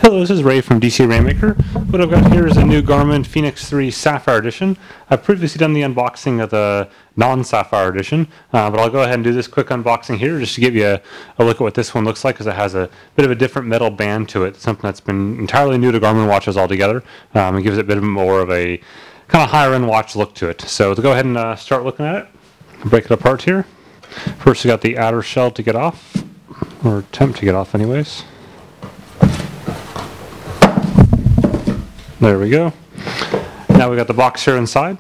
Hello, this is Ray from DC Rainmaker. What I've got here is a new Garmin Fenix3 Sapphire edition. I've previously done the unboxing of the non-Sapphire edition, but I'll go ahead and do this quick unboxing here just to give you a look at what this one looks like, because it has a bit of a different metal band to it, something that's been entirely new to Garmin watches altogether. It gives it a bit more of a kind of higher-end watch look to it. So to go ahead and start looking at it, break it apart here. First we got the outer shell to get off, or attempt to get off anyways. There we go. Now we got the box here inside.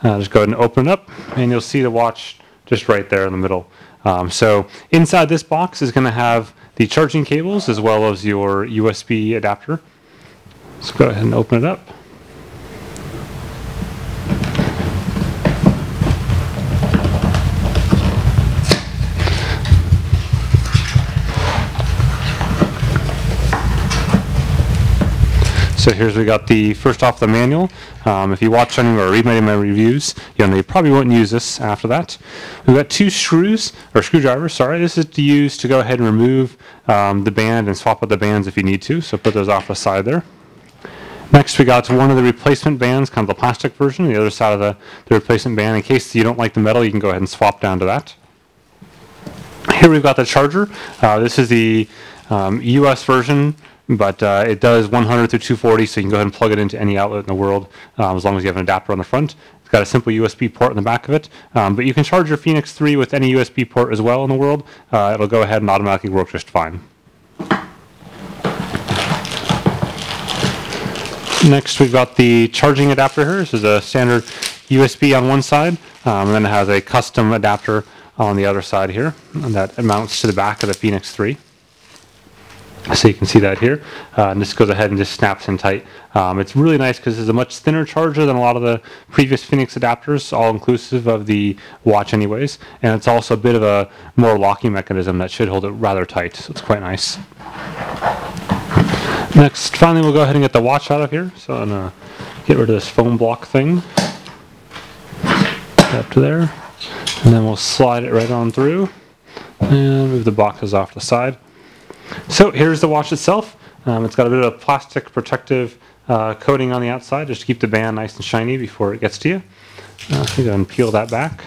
Just go ahead and open it up, and you'll see the watch just right there in the middle. So inside this box is going to have the charging cables as well as your USB adapter. Let's go ahead and open it up. So here's we got the first off the manual. If you watch any or read any of my reviews, you probably won't use this after that. We've got two screwdrivers. Sorry, this is to use to go ahead and remove the band and swap out the bands if you need to. So put those off the side there. Next we got one of the replacement bands, kind of the plastic version, the other side of the replacement band. In case you don't like the metal, you can go ahead and swap down to that. Here we've got the charger. This is the US version, but it does 100 through 240, so you can go ahead and plug it into any outlet in the world as long as you have an adapter on the front. It's got a simple USB port in the back of it, but you can charge your Fenix3 with any USB port as well in the world. It'll go ahead and automatically work just fine. Next we've got the charging adapter here. This is a standard USB on one side, and then it has a custom adapter on the other side here, and that mounts to the back of the Fenix3. So you can see that here, and this goes ahead and just snaps in tight. It's really nice because it's a much thinner charger than a lot of the previous Fenix adapters, all inclusive of the watch anyways, and it's also a bit of a more locking mechanism that should hold it rather tight, so it's quite nice. Next, finally we'll go ahead and get the watch out of here. So I'm going to get rid of this foam block thing. Up to there, and then we'll slide it right on through, and move the boxes off to the side. So here's the watch itself. It's got a bit of a plastic protective coating on the outside just to keep the band nice and shiny before it gets to you. So go ahead and peel that back.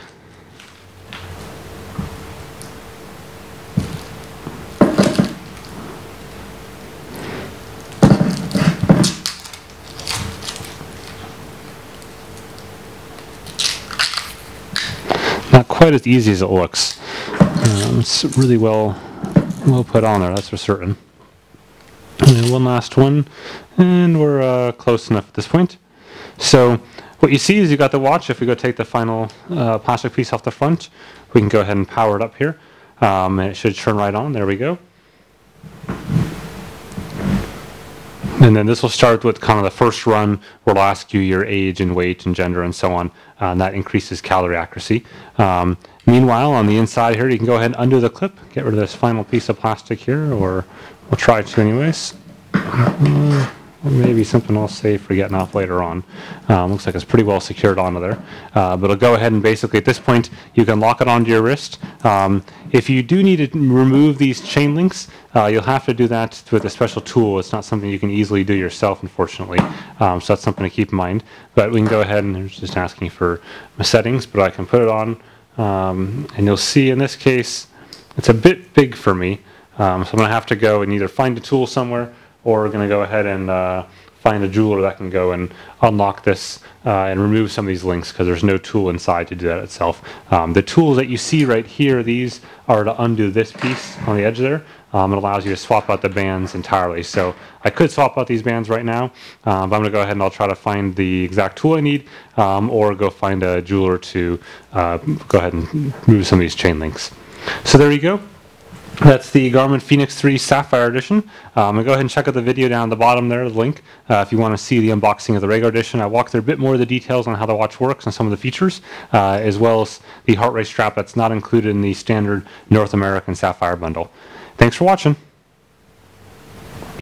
Not quite as easy as it looks. It's really well put on there, that's for certain. And then one last one, and we're close enough at this point. So what you see is you got the watch. If we go take the final plastic piece off the front, we can go ahead and power it up here, and it should turn right on. There we go. And then this will start with kind of the first run where it'll ask you your age and weight and gender and so on, and that increases calorie accuracy. Meanwhile, on the inside here, you can go ahead and undo the clip, get rid of this final piece of plastic here, or we'll try to anyways. Or maybe something I'll save for getting off later on. Looks like it's pretty well secured onto there. But it'll go ahead and basically at this point, you can lock it onto your wrist. If you do need to remove these chain links, you'll have to do that with a special tool. It's not something you can easily do yourself, unfortunately. So that's something to keep in mind. But we can go ahead, and it's just asking for my settings, but I can put it on. And you'll see in this case, it's a bit big for me. So I'm going to have to go and either find a tool somewhere, or we're going to go ahead and find a jeweler that can go and unlock this and remove some of these links, because there's no tool inside to do that itself. The tools that you see right here, these are to undo this piece on the edge there. It allows you to swap out the bands entirely. So I could swap out these bands right now, but I'm going to go ahead and I'll try to find the exact tool I need, or go find a jeweler to go ahead and remove some of these chain links. So there you go. That's the Garmin Fenix3 Sapphire edition. Go ahead and check out the video down at the bottom there, the link, if you want to see the unboxing of the regular edition. I walked through a bit more of the details on how the watch works and some of the features, as well as the heart rate strap that's not included in the standard North American Sapphire bundle. Thanks for watching.